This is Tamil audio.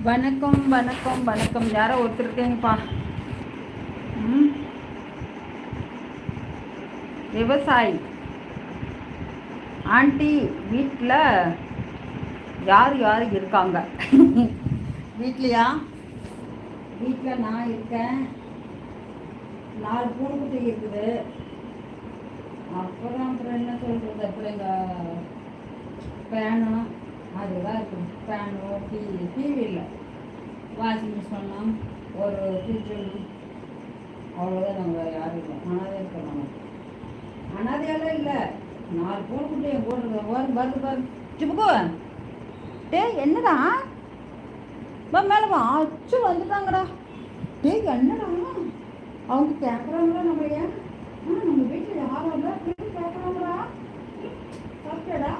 வணக்கம் வணக்கம் வணக்கம். யாரோ ஒருத்தர் இருக்கீங்கப்பா. விவசாயி ஆண்டி வீட்டில் யார் யார் இருக்காங்க? வீட்லையா? வீட்டில் நான் இருக்கேன், 4 பூனைக்குட்டி இருக்குது. அப்புறம் என்ன சொல்கிறது, அப்புறம் எங்கள் ஃபேனு அதுதான் இருக்குது. ஃபேனு டிவி இல்லை, வாஷிங் மிஷின், ஒரு ஃப்ரிட்ஜு, அவ்வளோதான். நாங்கள் யாரும் இல்லை, அனாதையாக இருக்கிறோம். அனாதையெல்லாம் இல்லை, 4 பூனைக்குட்டி என் கூட வருது பாரு. சுப்புக்கு டே என்னடா மேலே வா, அச்சு வந்துட்டாங்கடா. டே என்னடா அவங்க கேட்குறாங்களா நம்ம ஏன் நம்ம வீட்டில் யாரும் இல்லை கேட்குறாங்களா? சாப்பிட்டடா?